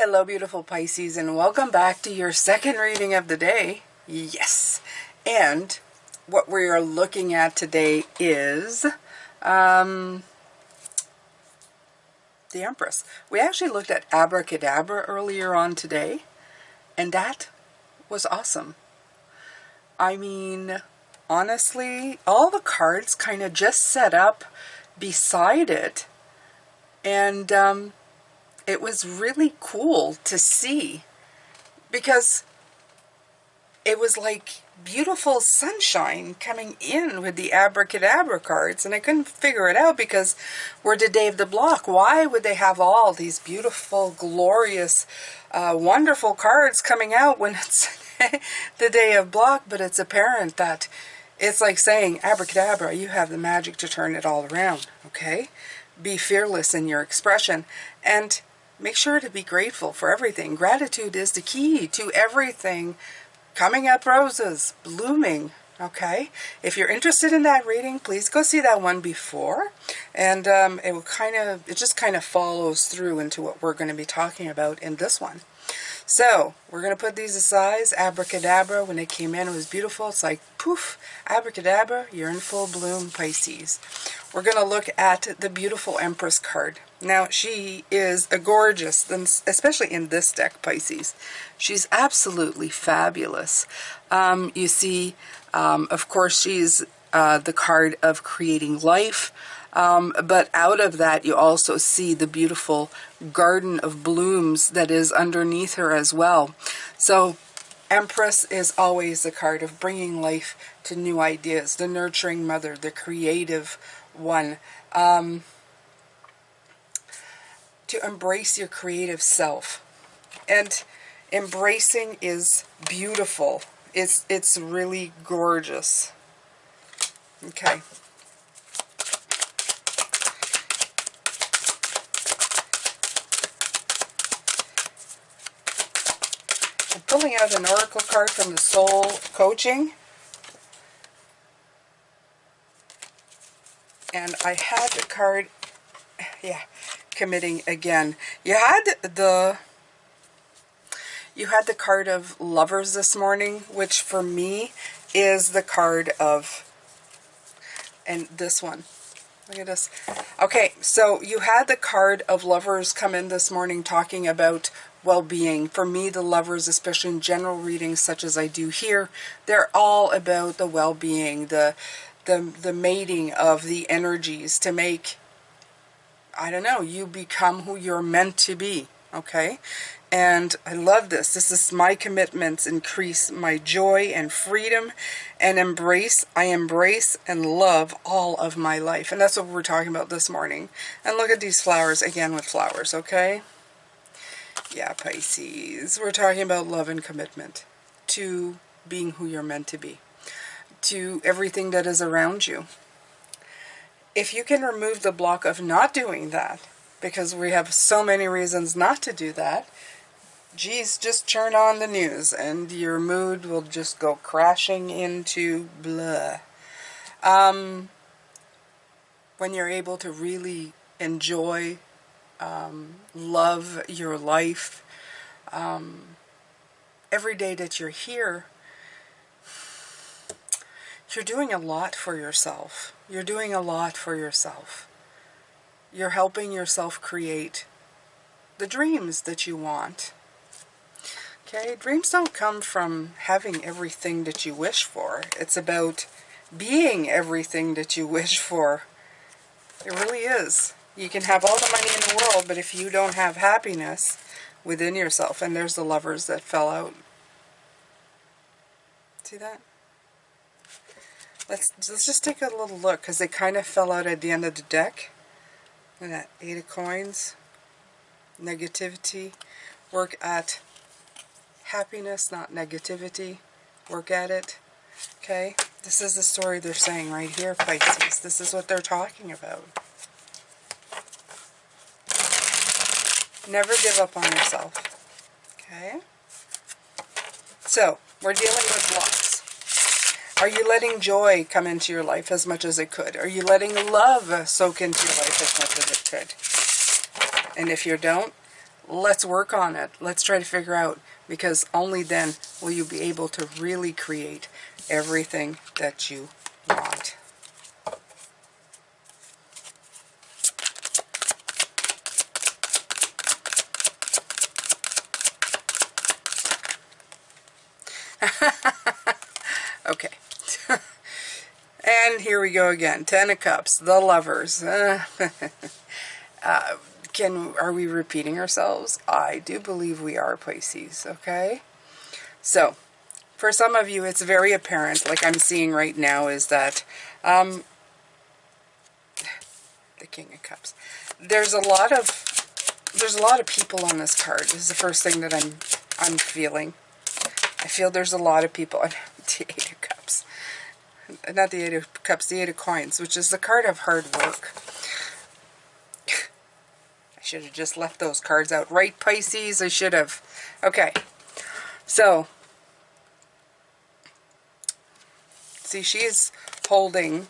Hello beautiful Pisces, and welcome back to your second reading of the day. Yes, and what we are looking at today is the Empress. We actually looked at Abracadabra earlier on today, and that was awesome. I mean, honestly, all the cards kind of just set up beside it, and it was really cool to see because it was like beautiful sunshine coming in with the Abracadabra cards, and I couldn't figure it out because we're the day of the block. Why would they have all these beautiful, glorious, wonderful cards coming out when it's the day of block? But it's apparent that it's like saying, Abracadabra, you have the magic to turn it all around, okay? Be fearless in your expression, and make sure to be grateful for everything. Gratitude is the key to everything. Coming up roses, blooming, okay? If you're interested in that reading, please go see that one before. And it just kind of follows through into what we're going to be talking about in this one. So, we're going to put these aside. Abracadabra, when it came in, it was beautiful. It's like, poof, abracadabra, you're in full bloom, Pisces. We're going to look at the beautiful Empress card. Now, she is a gorgeous, especially in this deck, Pisces. She's absolutely fabulous. You see, of course, she's the card of creating life. But out of that, you also see the beautiful garden of blooms that is underneath her as well. So, Empress is always the card of bringing life to new ideas, the nurturing mother, the creative one. To embrace your creative self. And embracing is beautiful. It's really gorgeous. Okay. I'm pulling out an oracle card from the Soul Coaching. And I had the card, committing again. You had the card of Lovers this morning, which for me is the card of, and this one. Look at this. Okay, so you had the card of Lovers come in this morning talking about well-being. For me, the Lovers, especially in general readings such as I do here, they're all about the well-being, the mating of the energies to make, I don't know, you become who you're meant to be, okay? And I love this. This is my commitments, increase my joy and freedom, and I embrace and love all of my life. And that's what we're talking about this morning. And look at these flowers, again with flowers, okay? Yeah, Pisces. We're talking about love and commitment to being who you're meant to be, to everything that is around you. If you can remove the block of not doing that, because we have so many reasons not to do that, geez, just turn on the news and your mood will just go crashing into blah. When you're able to really enjoy, love your life, every day that you're here, you're doing a lot for yourself. You're doing a lot for yourself. You're helping yourself create the dreams that you want. Okay, dreams don't come from having everything that you wish for. It's about being everything that you wish for. It really is. You can have all the money in the world, but if you don't have happiness within yourself, and there's the Lovers that fell out. See that? Let's just take a little look, because they kind of fell out at the end of the deck. And that 8 of Coins, negativity, work at happiness, not negativity, work at it, okay? This is the story they're saying right here, Pisces. This is what they're talking about. Never give up on yourself, okay? So, we're dealing with blocks. Are you letting joy come into your life as much as it could? Are you letting love soak into your life as much as it could? And if you don't, let's work on it. Let's try to figure out, because only then will you be able to really create everything that you want. Okay. And here we go again. Ten of Cups, the Lovers. Are we repeating ourselves? I do believe we are, Pisces, okay? So, for some of you, it's very apparent, like I'm seeing right now, is that the King of Cups. There's a lot of people on this card. This is the first thing that I'm feeling. I feel there's a lot of people. The Eight of Cups. Not the Eight of Cups, the Eight of Coins, which is the card of hard work. I should have just left those cards out. Right, Pisces? I should have. Okay. So, see, she's holding...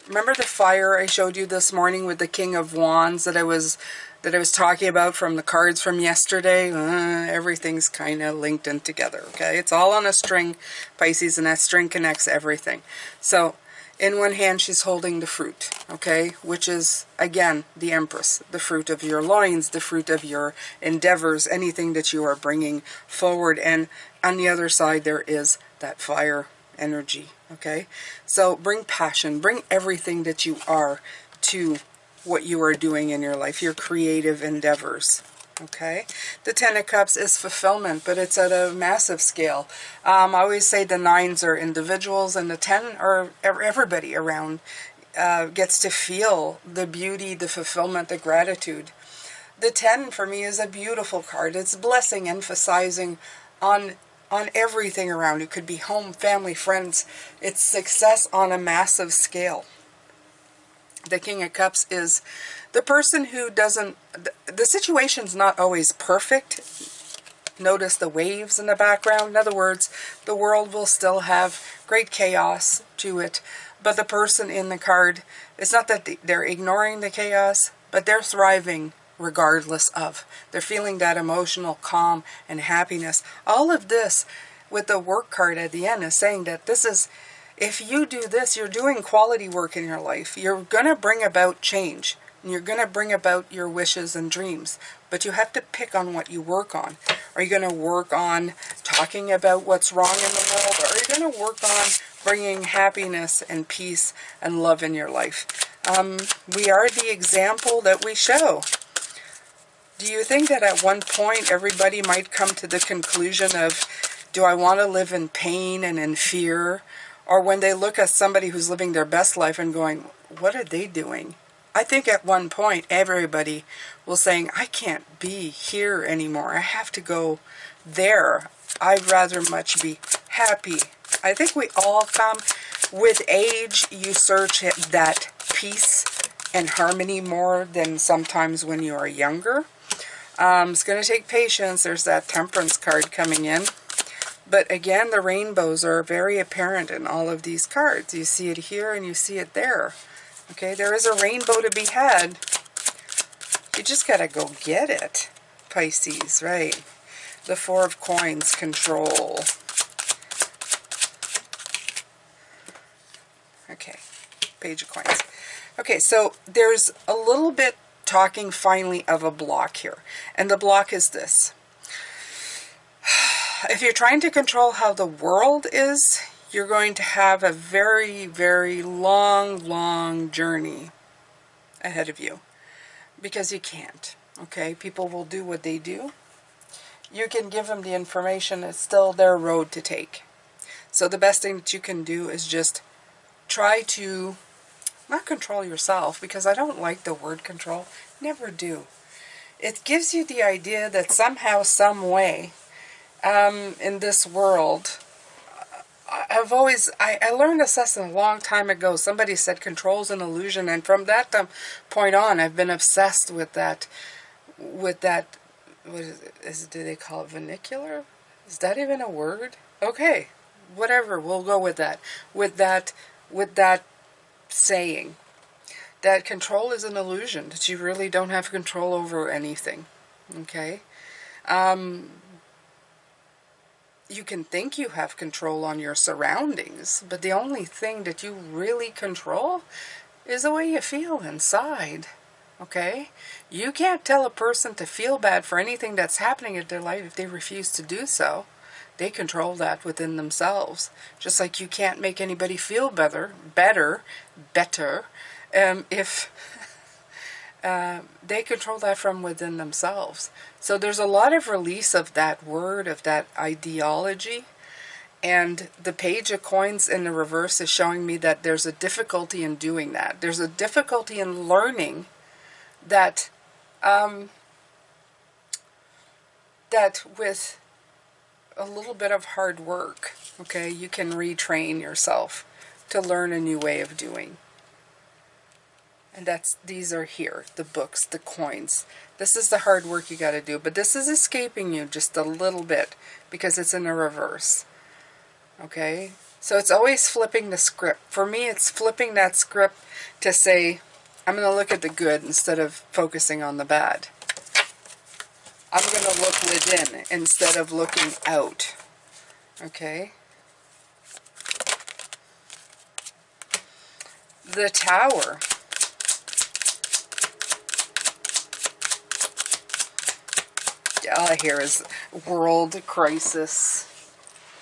Remember the fire I showed you this morning with the King of Wands that I was talking about from the cards from yesterday? Everything's kind of linked in together, okay? It's all on a string, Pisces, and that string connects everything. So, in one hand, she's holding the fruit, okay? Which is, again, the Empress, the fruit of your loins, the fruit of your endeavors, anything that you are bringing forward. And on the other side, there is that fire energy, okay? So bring passion, bring everything that you are to what you are doing in your life, your creative endeavors, okay? The Ten of Cups is fulfillment, but it's at a massive scale. I always say the nines are individuals, and the 10 are everybody around gets to feel the beauty, the fulfillment, the gratitude. The 10 for me is a beautiful card. It's blessing, emphasizing on everything around. It could be home, family, friends. It's success on a massive scale. The King of Cups is the person who doesn't... The situation's not always perfect. Notice the waves in the background. In other words, the world will still have great chaos to it. But the person in the card, it's not that they're ignoring the chaos, but they're thriving regardless of. They're feeling that emotional calm and happiness. All of this with the work card at the end is saying that this is, if you do this, you're doing quality work in your life. You're going to bring about change. And you're going to bring about your wishes and dreams. But you have to pick on what you work on. Are you going to work on talking about what's wrong in the world? Or are you going to work on bringing happiness and peace and love in your life? We are the example that we show. Do you think that at one point everybody might come to the conclusion of, do I want to live in pain and in fear? Or when they look at somebody who's living their best life and going, what are they doing? I think at one point everybody will saying, I can't be here anymore. I have to go there. I'd rather much be happy. I think we all come with age. You search that peace and harmony more than sometimes when you are younger. It's going to take patience. There's that Temperance card coming in. But again, the rainbows are very apparent in all of these cards. You see it here and you see it there. Okay, there is a rainbow to be had. You just got to go get it, Pisces, right? The Four of Coins, control. Okay, Page of Coins. Okay, so there's a little bit talking finally of a block here. And the block is this. If you're trying to control how the world is, you're going to have a very, very long journey ahead of you. Because you can't, okay? People will do what they do. You can give them the information. It's still their road to take. So the best thing that you can do is just try to not control yourself, because I don't like the word control. Never do. It gives you the idea that somehow, some way, in this world, I learned this lesson a long time ago. Somebody said control's an illusion, and from that point on, I've been obsessed with that, what do they call it, vernacular? Is that even a word? Okay, whatever, we'll go with that. With that saying, that control is an illusion, that you really don't have control over anything. Okay? You can think you have control on your surroundings, but the only thing that you really control is the way you feel inside. Okay? You can't tell a person to feel bad for anything that's happening in their life if they refuse to do so. They control that within themselves. Just like you can't make anybody feel better, if they control that from within themselves. So there's a lot of release of that word, of that ideology. And the page of coins in the reverse is showing me that there's a difficulty in doing that. There's a difficulty in learning that that with a little bit of hard work, okay, you can retrain yourself to learn a new way of doing. And these are here, the books, the coins. This is the hard work you got to do, but this is escaping you just a little bit because it's in the reverse. Okay? So it's always flipping the script. For me, it's flipping that script to say, I'm going to look at the good instead of focusing on the bad. I'm going to look within instead of looking out. Okay? The Tower. All I hear is world crisis.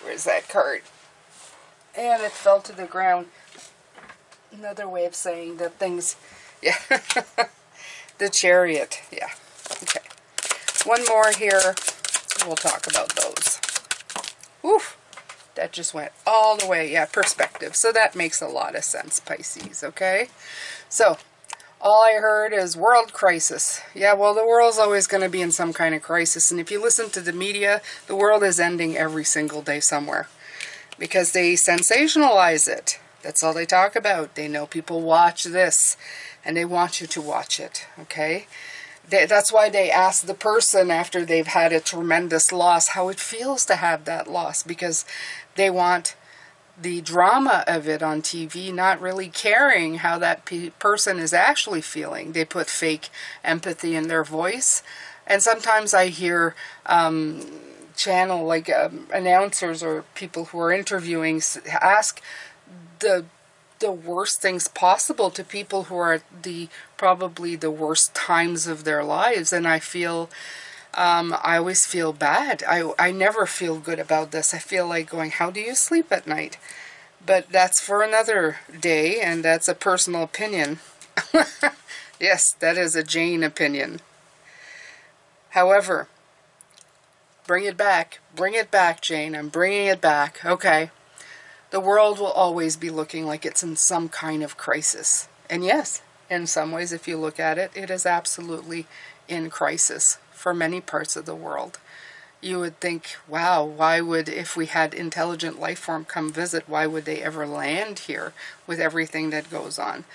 Where's that card? And it fell to the ground. Another way of saying that things, yeah. The Chariot, yeah. Okay. One more here. We'll talk about those. Oof. That just went all the way. Yeah, perspective. So that makes a lot of sense, Pisces, okay? So, all I heard is world crisis. Yeah, well, the world's always going to be in some kind of crisis. And if you listen to the media, the world is ending every single day somewhere. Because they sensationalize it. That's all they talk about. They know people watch this. And they want you to watch it. Okay? That's why they ask the person after they've had a tremendous loss how it feels to have that loss. Because they want the drama of it on TV, not really caring how that person is actually feeling. They put fake empathy in their voice. And sometimes I hear channel like announcers or people who are interviewing ask the worst things possible to people who are at probably the worst times of their lives. And I feel I always feel bad. I never feel good about this. I feel like going, how do you sleep at night? But that's for another day, and that's a personal opinion. Yes, that is a Jane opinion. However, bring it back, Jane. I'm bringing it back. Okay. The world will always be looking like it's in some kind of crisis. And yes, in some ways, if you look at it, it is absolutely in crisis for many parts of the world. You would think, wow, why would, if we had intelligent life form come visit, why would they ever land here with everything that goes on?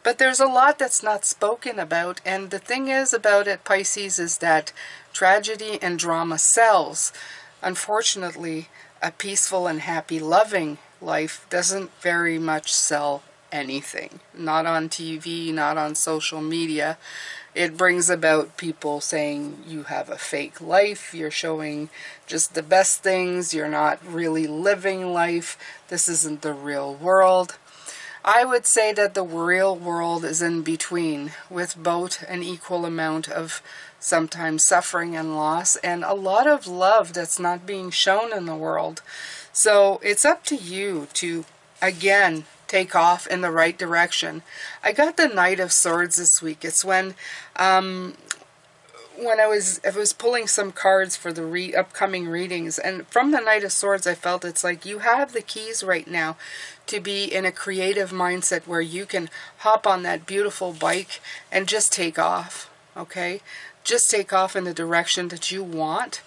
But there's a lot that's not spoken about, and the thing is about it, Pisces, is that tragedy and drama sells. Unfortunately, a peaceful and happy, loving life doesn't very much sell anything. Not on TV, not on social media. It brings about people saying you have a fake life, you're showing just the best things, you're not really living life, this isn't the real world. I would say that the real world is in between, with both an equal amount of sometimes suffering and loss, and a lot of love that's not being shown in the world. So it's up to you to, again, take off in the right direction. I got the Knight of Swords this week. It's when I was pulling some cards for the upcoming readings, and from the Knight of Swords I felt it's like you have the keys right now to be in a creative mindset where you can hop on that beautiful bike and just take off, okay? Just take off in the direction that you want,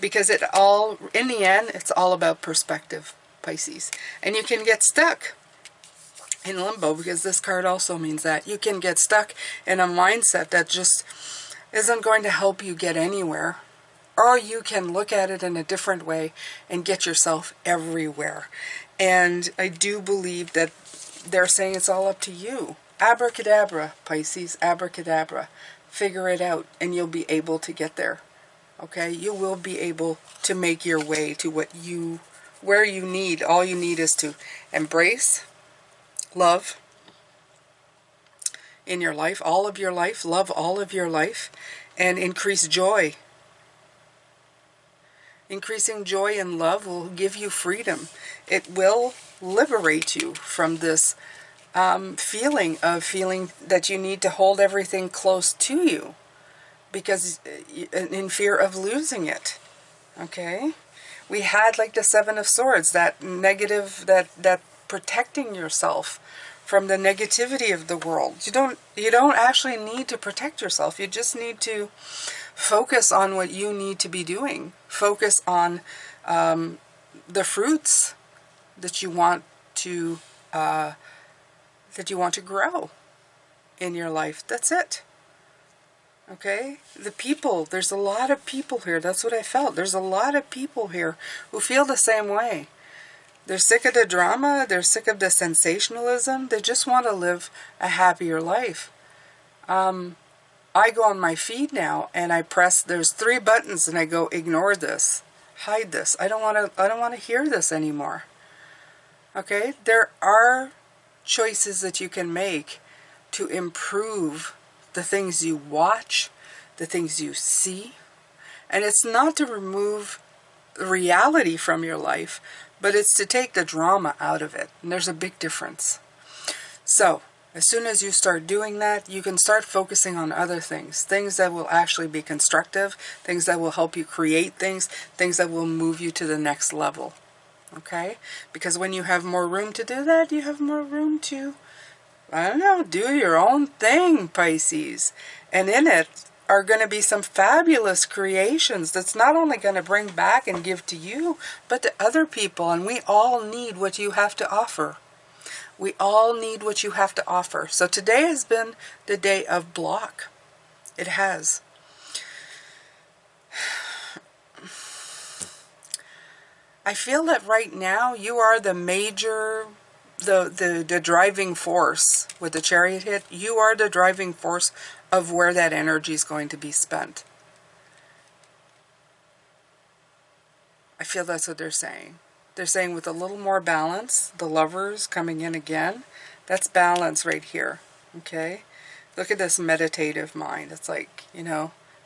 because in the end, it's all about perspective, Pisces. And you can get stuck in limbo, because this card also means that you can get stuck in a mindset that just isn't going to help you get anywhere. Or you can look at it in a different way and get yourself everywhere. And I do believe that they're saying it's all up to you. Abracadabra, Pisces, abracadabra. Figure it out and you'll be able to get there. Okay, you will be able to make your way to where you need. All you need is to embrace love in your life, all of your life, love all of your life, and increase joy. Increasing joy and love will give you freedom. It will liberate you from this feeling that you need to hold everything close to you because in fear of losing it. Okay? We had like the Seven of Swords, that negative, that protecting yourself from the negativity of the world. You don't actually need to protect yourself. You just need to focus on what you need to be doing. Focus on the fruits that you want to grow in your life. That's it. Okay? The people, there's a lot of people here. That's what I felt. There's a lot of people here who feel the same way. They're sick of the drama. They're sick of the sensationalism. They just want to live a happier life. I go on my feed now and I press, there's 3 buttons and I go, ignore this, hide this. I don't want to hear this anymore. Okay? There are choices that you can make to improve the things you watch, the things you see. And it's not to remove reality from your life, but it's to take the drama out of it. And there's a big difference. So, as soon as you start doing that, you can start focusing on other things. Things that will actually be constructive, things that will help you create things that will move you to the next level. Okay? Because when you have more room to do that, you have more room to, I don't know, do your own thing, Pisces. And in it are going to be some fabulous creations that's not only going to bring back and give to you, but to other people. And we all need what you have to offer. We all need what you have to offer. So today has been the day of block. It has. I feel that right now you are the major, the driving force with the Chariot hit. You are the driving force of where that energy is going to be spent. I feel that's what they're saying. They're saying with a little more balance, the Lovers coming in again, that's balance right here, okay? Look at this meditative mind. It's like,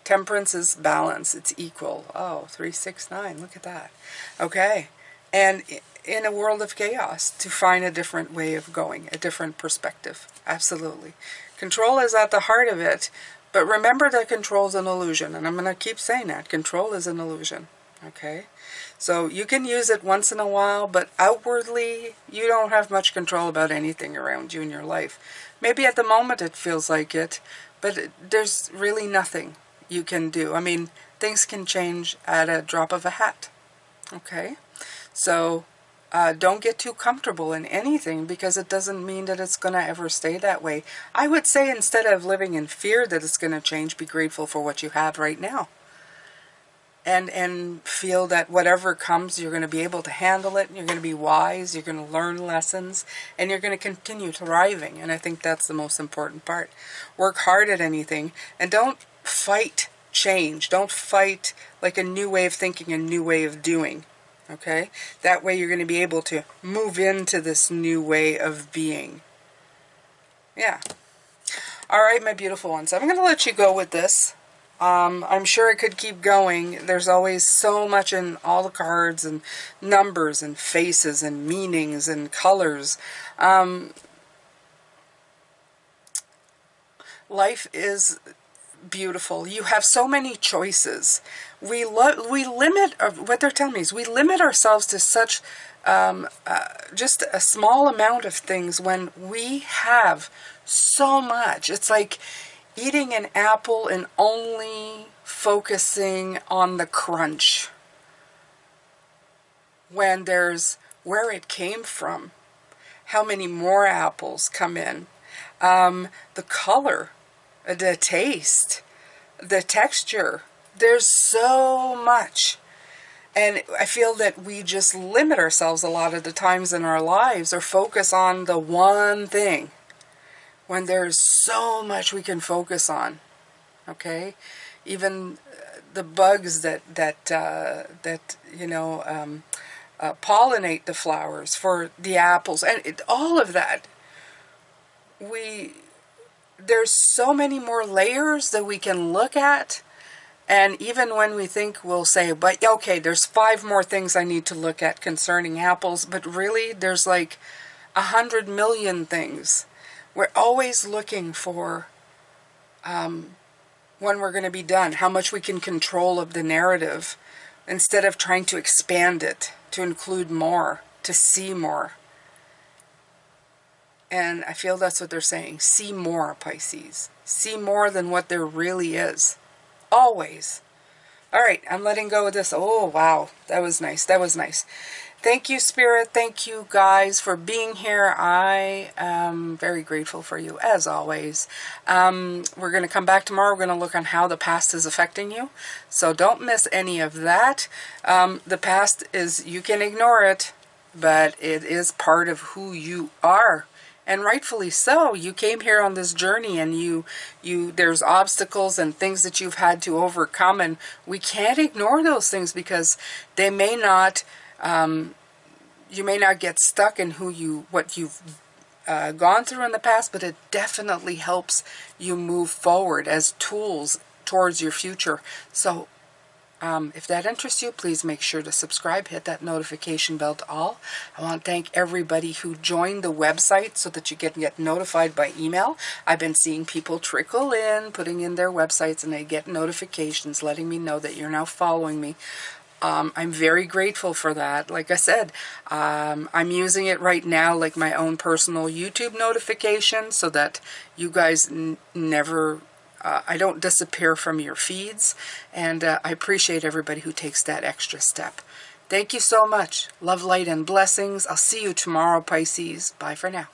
Temperance is balance. It's equal. Oh, 3, 6, 9. Look at that. Okay. And in a world of chaos, to find a different way of going, a different perspective. Absolutely. Control is at the heart of it, but remember that control is an illusion. And I'm going to keep saying that. Control is an illusion. Okay? So you can use it once in a while, but outwardly, you don't have much control about anything around you in your life. Maybe at the moment it feels like it, but there's really nothing you can do. I mean, things can change at a drop of a hat. Okay? So don't get too comfortable in anything because it doesn't mean that it's going to ever stay that way. I would say instead of living in fear that it's going to change, be grateful for what you have right now. And feel that whatever comes, you're going to be able to handle it, and you're going to be wise, you're going to learn lessons, and you're going to continue thriving. And I think that's the most important part. Work hard at anything, and don't fight change. Don't fight like a new way of thinking, a new way of doing. Okay? That way you're going to be able to move into this new way of being. Yeah. All right, my beautiful ones. I'm going to let you go with this. I'm sure it could keep going. There's always so much in all the cards and numbers and faces and meanings and colors. Life is beautiful. You have so many choices. We limit, what they're telling me is we limit ourselves to such just a small amount of things when we have so much. It's like eating an apple and only focusing on the crunch when there's where it came from, how many more apples come in, the color, the taste, the texture. There's so much. And I feel that we just limit ourselves a lot of the times in our lives or focus on the one thing, when there's so much we can focus on, okay? Even the bugs that pollinate the flowers, for the apples, and all of that. There's so many more layers that we can look at. And even when we think, we'll say, but okay, there's 5 more things I need to look at concerning apples. But really, there's like 100 million things. We're always looking for when we're going to be done, how much we can control of the narrative, instead of trying to expand it, to include more, to see more. And I feel that's what they're saying. See more, Pisces. See more than what there really is. Always. All right, I'm letting go of this. Oh, wow. That was nice. That was nice. Thank you, Spirit. Thank you, guys, for being here. I am very grateful for you, as always. We're going to come back tomorrow. We're going to look on how the past is affecting you. So don't miss any of that. The past is, you can ignore it, but it is part of who you are. And rightfully so. You came here on this journey, and there's obstacles and things that you've had to overcome, and we can't ignore those things, because they may not, you may not get stuck in what you've gone through in the past, but it definitely helps you move forward as tools towards your future. So if that interests you, please make sure to subscribe, hit that notification bell to all. I want to thank everybody who joined the website so that you can get notified by email. I've been seeing people trickle in, putting in their websites, and they get notifications letting me know that you're now following me. I'm very grateful for that. Like I said, I'm using it right now like my own personal YouTube notification, so that you guys never... I don't disappear from your feeds, and I appreciate everybody who takes that extra step. Thank you so much. Love, light, and blessings. I'll see you tomorrow, Pisces. Bye for now.